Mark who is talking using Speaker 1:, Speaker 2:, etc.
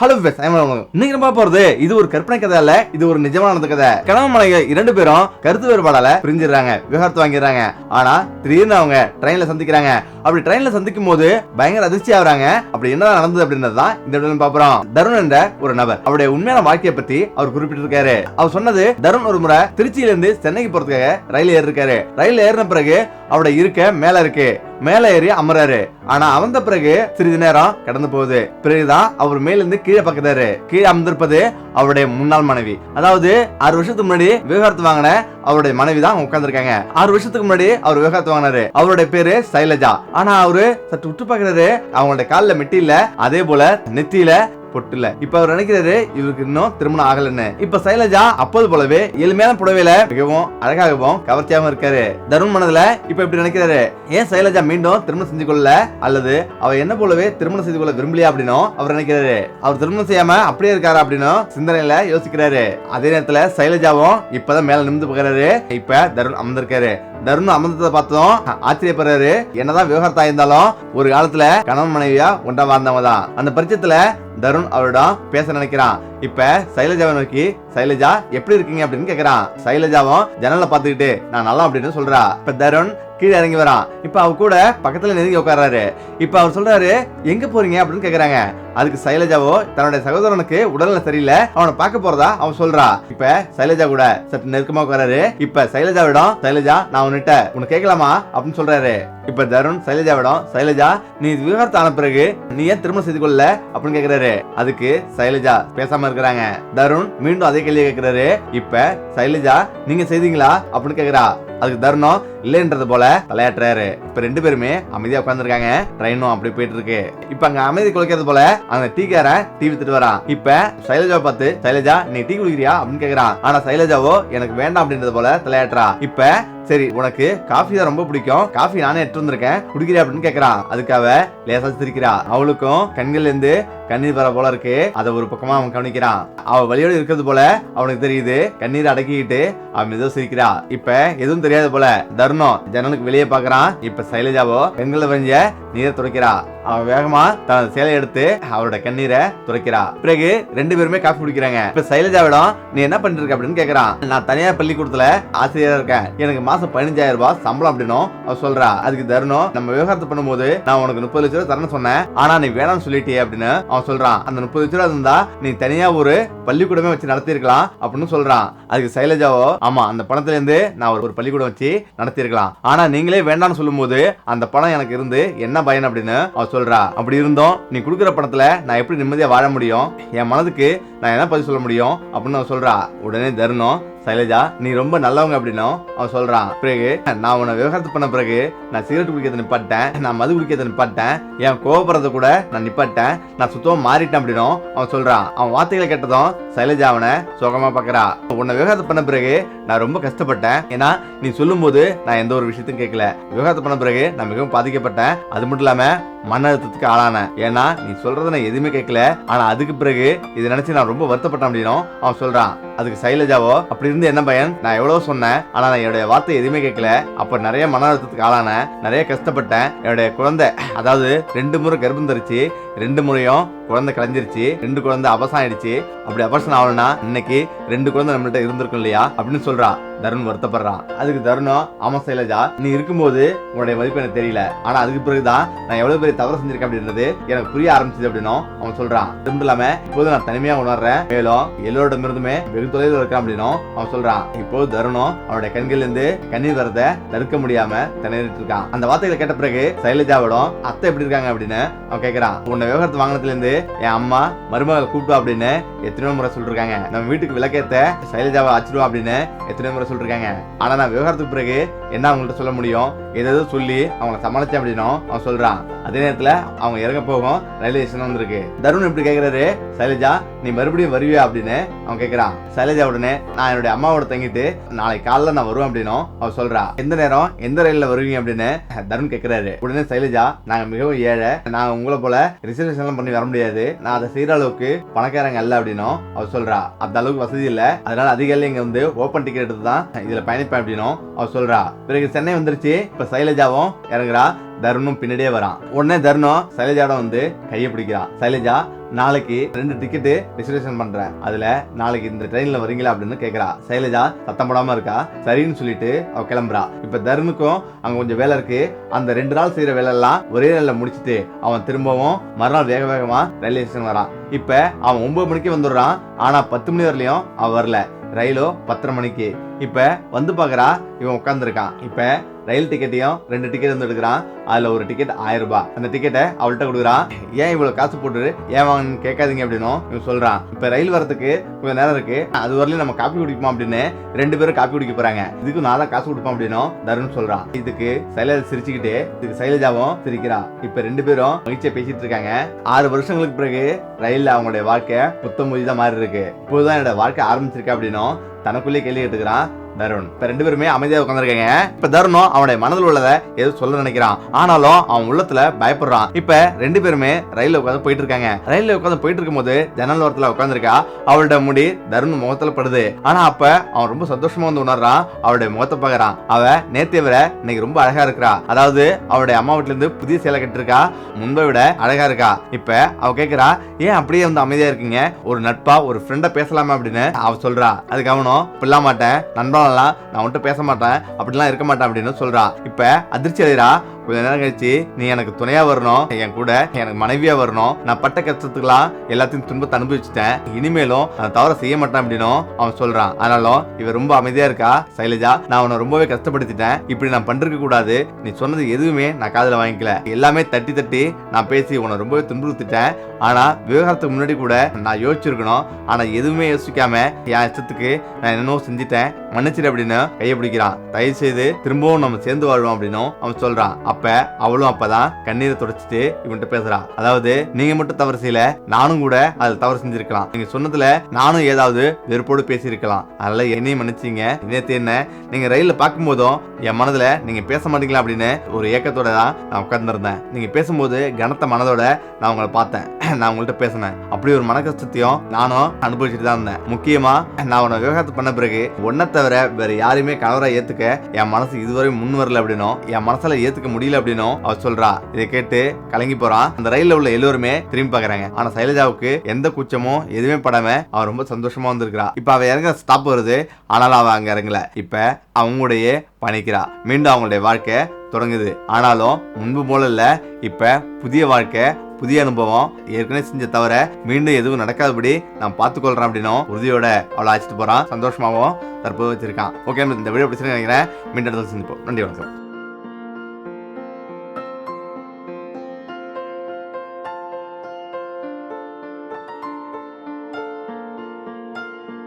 Speaker 1: Hello friends, இன்னைக்கு நம்ம போறது இது ஒரு கற்பனை கதை இல்ல, இது ஒரு நிஜமான நடந்த கதை. கணவன் மனைவி 2 பேரும் கருத்து வேறுபாடால பிரிஞ்சிடறாங்க, விவாகரத்து வாங்கிடுறாங்க. ஆனா திடீர்னு அவங்க ட்ரெயின்ல சந்திக்கிறாங்க. அப்படி ட்ரெயின்ல சந்திக்கும் போது பயங்கர அதிர்ச்சி ஆகுறாங்க. அப்படி என்ன நடந்தது அப்படின்றதுதான் இந்த வீடியோல பாக்குறோம். தருண் என்ற ஒரு நபர் அவருடைய உண்மையான வாழ்க்கையை பத்தி அவர் குறிப்பிட்டிருக்காரு. அவர் சொன்னது, தருண் ஒரு முறை திருச்சியில இருந்து சென்னைக்கு போறதுக்காக ரயில் ஏறி இருக்காரு. ரயில் ஏறின பிறகு அவருடைய இருக்க மேல இருக்கு. மேல ஏறி அமராரு. ஆனா அமர்ந்த பிறகு சிறிது நேரம் கடந்து போகுது. பிறகுதான் அவர் மேல இருந்து கீழே பார்க்கிறாரு. கீழே அமர்ந்திருப்பது அவருடைய முன்னாள் மனைவி. அதாவது 6 வருஷத்துக்கு முன்னாடி விவாகரத்து வாங்கின அவருடைய மனைவி தான் உட்கார்ந்து இருக்காங்க. 6 வருஷத்துக்கு முன்னாடி அவர் விவாகரத்து வாங்கினாரு. அவருடைய பேரு சைலஜா. ஆனா அவரு சற்று உற்று பார்க்கிறாரு. அவங்களுடைய காலில் மெட்டி இல்ல, அதே போல நெத்தியில பொட்டுல. இப்ப அவர் நினைக்கிறாரு இவருக்கு இன்னும் திருமணம் ஆகலன்னு. இப்ப சைலஜா அப்போது போலவே எளிமையான புடவையில மிகவும் அழகாகவும் கவர்ச்சியாகவும் இருக்காரு. தருண் மனதுல இப்ப இப்படி நினைக்கிறாரு, ஏன் சைலஜா மீண்டும் திருமணம் செஞ்சு கொள்ள, அல்லது அவ என்ன போலவே திருமணம் செய்து கொள்ள விரும்பலையா அப்படின்னு அவர் நினைக்கிறாரு. அவர் திருமணம் செய்யாம அப்படியே இருக்காரு அப்படின்னு சிந்தனையில யோசிக்கிறாரு. அதே நேரத்துல சைலஜாவும் இப்பதான் மேல நிமிந்து போகிறாரு. இப்ப தருண் அமர்ந்திருக்காரு. தருண் அமர்ந்ததை பார்த்தோம் ஆச்சரியப்படுறாரு. என்னதான் விவகாரத்தா இருந்தாலும் ஒரு காலத்துல கணவன் மனைவியா ஒன்றா வாழ்ந்தவங்க தான். அந்த பரிச்சயத்துல தருண் அவரிடம் பேச நினைக்கிறான். இப்ப சைலஜாவை நோக்கி, சைலஜா எப்படி இருக்கீங்க அப்படின்னு கேக்குறான். சைலஜாவும் ஜன்னல பாத்துக்கிட்டு நான் நல்லா அப்படின்னு சொல்றா. இப்ப தருண் கீழே இறங்கி வரான். இப்ப அவ கூட பக்கத்துல நெருங்கி உட்கார்றாரு. இப்ப அவர் சொல்றாரு, எங்க போறீங்க அப்படின்னு கேக்குறாங்க. அதுக்கு சைலஜாவோ தன்னுடைய சகோதரனுக்கு உடல்நல சரியில்லை, அவனை பார்க்க போறதா அவன் சொல்றா. இப்ப சைலஜா கூட சற்று நெருக்கமா உட்காராரு. இப்ப சைலஜாவிடம், சைலஜா நான் உன்னை கேட்கலாமா அப்படின்னு சொல்றாரு. இப்ப தருண் சைலஜாவிடம், சைலஜா நீ விவாகரத்து ஆன பிறகு நீ ஏன் திருமணம் செய்து கொள்ள அப்படின்னு கேக்குறாரு. அதுக்கு சைலஜா பேசாம இருக்கிறாங்க. தருண் மீண்டும் அதே கேள்வி கேட்கிறாரு. இப்ப சைலஜா நீங்க செய்தீங்களா அப்படின்னு கேக்குறா. அதுக்கு தருணம் இல்லைன்றது போல தலையாட்டுறாரு. இப்ப 2 பேருமே அமைதியா உட்கார்ந்துருக்காங்க. ட்ரெயினும் அப்படி போயிட்டு இருக்கு. இப்ப அங்க அமைதி குலைக்கிறது போல அந்த டீக்காரன் டீ வித்துட்டு வரான். இப்ப சைலஜாவை பார்த்து, சைலஜா நீ டீ குடிக்கிறியா அப்படின்னு கேக்குறான். ஆனா சைலஜாவோ எனக்கு வேண்டாம் அப்படின்றது போல தலையாட்டுறா. இப்ப சரி உனக்கு காஃபி தான் ரொம்ப பிடிக்கும், காஃபி நானே எடுத்து வந்திருக்கேன் குடிக்கிறியா அப்படின்னு கேக்குறான். அதுக்கு அவ லேசா சிரிக்கிறா. அவளுக்கும் கண்கள்ல இருந்து கண்ணீர் வர போல இருக்கு. அதை ஒரு பக்கமா அவன் கவனிக்கிறான். அவ வழியோடு இருக்கிறது போல அவனுக்கு தெரியுது. கண்ணீர் அடக்கிக்கிட்டு அவன் ஏதோ சிரிக்கிறா. இப்ப எதுவும் தெரியாத போல தருணம் ஜன்னலுக்கு வெளியே பாக்குறான். இப்ப சைலஜாவோ பெண்களை வரைஞ்ச நீரை துடைக்கிறா. அவ வேகமா தன் சேலை எடுத்து அவரோட கண்ணீரை துடைக்கிறா. பிறகு 2 பேருமே காஃபி குடிக்கிறாங்க. இப்ப சைலஜாவிடம் நீ என்ன பண்ணிட்டு இருக்க அப்படின்னு கேக்குறான். நான் தனியார் பள்ளிக்கூடத்துல ஆசிரியரா இருக்கேன், எனக்கு மாசம் 15,000 ரூபாய் சம்பளம் அப்படின்னு அவ சொல்றா. அதுக்கு தருணம், நம்ம விவகாரத்து பண்ணும்போது நான் உனக்கு 30 லட்சம் ரூபாய் தரேன்னு சொன்னேன், ஆனா நீ வேணாம்னு சொல்லிட்டியே அப்படின்னு அவன் சொல்றான். அந்த 30 லட்சம் ரூபாய் இருந்தா நீ தனியா ஒரு பள்ளிக்கூடமே வச்சு நடத்தி இருக்கலாம் அப்படின்னு சொல்றான். அதுக்கு சைலஜாவோ, ஆமா அந்த பணத்துல இருந்து நான் ஒரு பள்ளிக்கூடம் வச்சு நடத்தி இருக்கலாம், ஆனா நீங்களே வேண்டாம்னு சொல்லும் போது அந்த பணம் எனக்கு இருந்து என்ன பயன் அப்படின்னு அவ சொல்றா. அப்படி இருந்தோம் நீ குடுக்கிற பணத்துல நான் எப்படி நிம்மதியா வாழ முடியும், என் மனதுக்கு நான் என்ன பதில் சொல்ல முடியும் அப்படின்னு அவ சொல்றா. உடனே தருணம், சைலஜா நீ ரொம்ப நல்லவங்க அப்படின்னும் அவன் சொல்றான். பிறகு நான் உன்னை விவகாரத்து பண்ண பிறகு நான் சிகரெட் குடிக்கிறத நிப்பாட்டேன், நான் மது குடிக்கிறத நிப்பாட்டேன், என் கோபப்படுறத கூட நான் நிப்பாட்டேன், நான் சுத்தமா மாறிட்டேன் அப்படின்னும் அவன் சொல்றான். அவன் வார்த்தைகளை கேட்டதும் சைலஜா அவனை சோகமா பாக்குறா. உன்னை விவகாரத்து பண்ண பிறகு நான் ரொம்ப கஷ்டப்பட்டேன், ஏன்னா நீ சொல்லும் போது நான் எந்த ஒரு விஷயத்தையும் கேட்கல. விவகாரத்து பண்ண பிறகு நான் மிகவும் பாதிக்கப்பட்டேன், அது மட்டும் இல்லாம மன அழுத்தத்துக்கு ஆளான, ஏன்னா நீ சொல்றத நான் எதுவுமே கேட்கல, ஆனா அதுக்கு பிறகு இதை நினைச்சு நான் ரொம்ப வருத்தப்பட்டேன் அப்படின்னும் அவன் சொல்றான். அதுக்கு சைலஜாவோ, அப்படி இருந்து என்ன பயன், நான் எவ்வளவு சொன்னேன், ஆனா நான் என்னுடைய வார்த்தை எதுவுமே கேட்கல, அப்ப நிறைய மன அழுத்தத்துக்கு ஆளான, நிறைய கஷ்டப்பட்டேன், என்னுடைய குழந்தை அதாவது 2 முறை கர்ப்பம் தரிச்சு 2 முறையும் குழந்தை கலைஞ்சிருச்சு, 2 குழந்தை அபசம் ஆயிடுச்சு, அப்படி அபசம் ஆகலன்னா இன்னைக்கு 2 குழந்தை நம்மள்ட்ட இருந்திருக்கும் இல்லையா அப்படின்னு சொல்றா. தருண் வருத்தப்படுறான். அதுக்கு தருணம், ஆமா சைலஜா நீ இருக்கும்போது உன்னுடைய மதிப்பு எனக்கு தெரியல, ஆனா அதுக்கு பிறகுதான் நான் எவ்வளவு பெரிய தவறு செஞ்சிருக்கேன் அப்படின்றது எனக்கு புரிய ஆரம்பிச்சது அப்படின்னும் அவன் சொல்றான். அதுவும் இல்லாம இப்போது நான் தனிமையா உணர்றேன், மேலும் எல்லோரிடமிருந்துமே வெகு தொலைவில் இருக்கான் அப்படின்னும் அவன் சொல்றான். இப்போ தருணம் அவனுடைய கண்கள் இருந்து கண்ணீர் வரத தடுக்க முடியாம திணறிட்டு இருக்கான். அந்த வார்த்தைகளை கேட்ட பிறகு சைலஜாவிடம் அத்தை எப்படி இருக்காங்க அப்படின்னு அவன் கேட்கிறான். உன்னை விவகாரத்து வாங்கினதுல இருந்து என் அம்மா மருமகளை கூப்பிட்டு அப்படின்னு எத்தனையோ முறை சொல்லிருக்காங்க, நம்ம வீட்டுக்கு விளக்கேத்த சைலஜாவை அச்சிடுவோம் அப்படின்னு எத்தனையோ முறை சொல்லிருக்காங்க, ஆனா நான் விவகாரத்துக்கு பிறகு என்ன அவங்கள்ட்ட சொல்ல முடியும், ஏதோ சொல்லி அவங்களை சமாளிச்சேன் அப்படின்னும் அவன் சொல்றான். அதே நேரத்துல அவங்க இறங்க போகும் ரயில்வே ஸ்டேஷன் வந்திருக்கு. தருண் இப்படி கேக்குறாரு, சைலஜா நீ மறுபடியும் வருவியா அப்படின்னு அவன் கேக்குறான். சைலஜா உடனே நான் என்னுடைய அம்மாவோட தங்கிட்டு நாளைக்கு காலைல நான் வருவேன் அப்படின்னும் அவன் சொல்றா. எந்த நேரம் எந்த ரயில்ல வருவீங்க அப்படின்னு தருண் கேக்குறாரு. உடனே சைலஜா, நாங்க மிகவும் ஏழை, நாங்க உங்களை போல ரிசர்வேஷன் பண்ணி வர முடியாது, நான் அதை செய்யற அளவுக்கு பணக்காரங்க அல்ல அப்படின்னும் அவ சொல்றா. அந்த அளவுக்கு வசதி இல்ல, அதனால அதிகாலை இங்க வந்து ஓபன் டிக்கெட் எடுத்து தான் இதுல பயணிப்பேன் அப்படின்னும் அவ சொல்றா. பிறகு சென்னை வந்துருச்சு. இப்ப சைலஜாவும் இறங்குறா. தருணும் பின்னாடியே வரான். உடனே தருணும் சைலஜாட வந்து கையை பிடிக்கிறான். சைலஜா, நாளைக்கு 2 டிக்கெட்டு ரிசர்வேஷன் பண்றேன், அதுல நாளைக்கு இந்த ட்ரெயின்ல வரீங்களா அப்படின்னு கேக்குறா. சைலஜா சத்தம் போடாம இருக்கா. சரின்னு சொல்லிட்டு அவ கிளம்புறா. இப்ப தருணுக்கும் அங்க கொஞ்சம் வேலை இருக்கு. அந்த 2 நாள் செய்யற வேலை எல்லாம் ஒரே நாள்ல முடிச்சுட்டு அவன் திரும்பவும் மறுநாள் வேக வேகமா ரயில்வே ஸ்டேஷன் வரான். இப்ப அவன் 9 மணிக்கு வந்துடுறான். ஆனா 10 மணி வரலையும் அவன் வரல. ரயிலோ 10:30 மணிக்கு. இப்ப வந்து பாக்குறா, இவன் உட்காந்துருக்கான். இப்ப ரயில் டிக்கெட்டையும் 2 டிக்கெட் வந்து எடுக்கிறான். அதுல ஒரு டிக்கெட் 1000 ரூபாய். அந்த டிக்கெட்டை அவள்கிட்ட கொடுக்குறான். ஏன் இவ்வளவு காசு போட்டு ஏன் வாங்க கேட்காதீங்க அப்படின்னு இவன் சொல்றான். இப்ப ரயில் வரதுக்கு கொஞ்சம் நேரம் இருக்கு, அது வரலையும் நம்ம காப்பி குடிப்போம் அப்படின்னு 2 பேரும் காப்பி குடிக்க போறாங்க. இதுக்கு நான் தான் காசு கொடுப்போம் அப்படின்னு தருண் சொல்றான். இதுக்கு சைலஜா சிரிச்சுக்கிட்டு இதுக்கு சைலஜாவும் சிரிக்கிறா. இப்ப 2 பேரும் மகிழ்ச்சியா பேசிட்டு இருக்காங்க. 6 வருஷங்களுக்கு பிறகு ரயில்ல அவங்களுடைய வாழ்க்கை புத்தம் தான் மாறி இருக்கு. இப்போதான் என்னோட வாழ்க்கை ஆரம்பிச்சிருக்கா அப்படின்னும் தனக்குள்ளே கேள்வி கேட்டுக்கிறான் தருண். இப்ப 2 பேருமே அமைதியா உட்காந்துருக்காங்க. இப்ப தருணும் அவனுடைய மனதில் உள்ளதை ஏதோ சொல்ல நினைக்கிறான். ஆனாலும் அவன் உள்ளத்துல பயப்படுறான். இப்ப 2 பேருமே ரயில்ல உட்காந்து போயிட்டு இருக்காங்க. ரயில்ல உட்காந்து போயிட்டு இருக்கும் போது ஜன்னல் ஓரத்துல உட்காந்துருக்கா. அவளோட முடி தருண் முகத்துல படுது. ஆனா அப்ப அவன் ரொம்ப சந்தோஷமா வந்து உணர்றான். அவளுடைய முகத்தை பாக்குறான். அவ நேத்திய விட இன்னைக்கு ரொம்ப அழகா இருக்கிறா. அதாவது அவளுடைய அம்மா வீட்டுல இருந்து புதிய சேலை கட்டிருக்கா, முன்பை விட அழகா இருக்கா. இப்ப அவ கேக்குறா, ஏன் அப்படியே வந்து அமைதியா இருக்கீங்க, ஒரு நட்பா ஒரு ஃப்ரெண்டா பேசலாமா அப்படின்னு அவ சொல்றா. அதுக்கு அவனும் பிள்ளா மாட்டேன், நண்பா நான் உன்கிட்ட பேச மாட்டேன், அப்படிலாம் இருக்க மாட்டேன் அப்படின்னு சொல்றா. இப்ப அதிர்ச்சி அடைறா. கொஞ்ச நேரம் கழிச்சு, நீ எனக்கு துணையா வரணும், என் கூட எனக்கு மனைவியா வரணும், நான் பட்ட கஷ்டத்துக்குலாம் எல்லாத்தையும் துன்பத்தை அனுபவிச்சுட்டேன், இனிமேலும் நான் தவற செய்ய மாட்டேன் அப்படின்னும் அவன் சொல்றான். ஆனாலும் இவ ரொம்ப அமைதியா இருக்கா. சைலஜா, நான் உன்னை ரொம்பவே கஷ்டப்படுத்திட்டேன், இப்படி நான் பண்றதுக்கு கூடாது, நீ சொன்னது எதுவுமே நான் காதுல வாங்கிக்கல, எல்லாமே தட்டி தட்டி நான் பேசி உன்னை ரொம்பவே துன்புறுத்திட்டேன். ஆனா விவகாரத்துக்கு முன்னாடி கூட நான் யோசிச்சிருக்கணும், ஆனா எதுவுமே யோசிக்காம என் இஷ்டத்துக்கு நான் என்னென்னோ செஞ்சுட்டேன், மன்னிச்சிரு அப்படின்னு கையை பிடிக்கிறான். தயவு செய்து திரும்பவும் நம்ம சேர்ந்து வாழ்வோம் அப்படின்னும் அவன் சொல்றான். அப்ப அவளும் அப்பதான் கண்ணீரை தொடச்சிட்டு இவன்கிட்ட பேசுறா. அதாவது நீங்க மட்டும் தவறு செய்யல, நானும் கூட அதுல தவறு செஞ்சிருக்கலாம், நீங்க சொன்னதுல நானும் ஏதாவது வெறுப்போடு பேசியிருக்கலாம், அதனால என்னையும் மன்னிச்சிங்க. நேத்து என்ன நீங்க ரயில்ல பார்க்கும் போதும் என் மனதுல நீங்க பேச மாட்டீங்களா அப்படின்னு ஒரு ஏக்கத்தோட தான் நான் உட்கார்ந்துருந்தேன். நீங்க பேசும்போது கனத்த மனதோட நான் உங்களை பார்த்தேன், நான் உங்கள்கிட்ட பேசினேன். அப்படி ஒரு மன கஷ்டத்தையும் நானும் அனுபவிச்சுட்டு தான் இருந்தேன். முக்கியமா நான் உன்னை விவகாரத்தை பண்ண பிறகு உன்னை தவிர வேற யாரையுமே கணவரா ஏத்துக்க என் மனசு இதுவரை முன் வரல அப்படின்னும், என் மனசுல ஏத்துக்க முடியல அப்படின்னும் அவ சொல்றா. இதை கேட்டு கலங்கி போறான். அந்த ரயில்ல உள்ள எல்லோருமே திரும்பி பாக்குறாங்க. ஆனா சைலஜாவுக்கு எந்த கூச்சமும் எதுவுமே படாம அவ ரொம்ப சந்தோஷமா வந்திருக்கிறா. இப்ப அவ இறங்குற ஸ்டாப் வருது, ஆனாலும் அவ அங்க இறங்கல. இப்ப அவங்களுடைய பணிக்கிறா. மீண்டும் அவங்களுடைய வாழ்க்கை தொடங்குது. ஆனாலும் முன்பு போல இல்ல, இப்ப புதிய வாழ்க்கை, புதிய அனுபவம், ஏற்கனவே செஞ்ச தவிர மீண்டும் எதுவும் நடக்காதபடி நான் பார்த்துக்கொள்றேன் அப்படின்னும் உறுதியோட அவளை அழைச்சிட்டு போறான். சந்தோஷமாவும் தற்போது வச்சிருக்கான். ஓகே, இந்த வீடியோ பிடிச்சிருக்கேன் நினைக்கிறேன். மீண்டும் சந்திப்போம். நன்றி, வணக்கம்.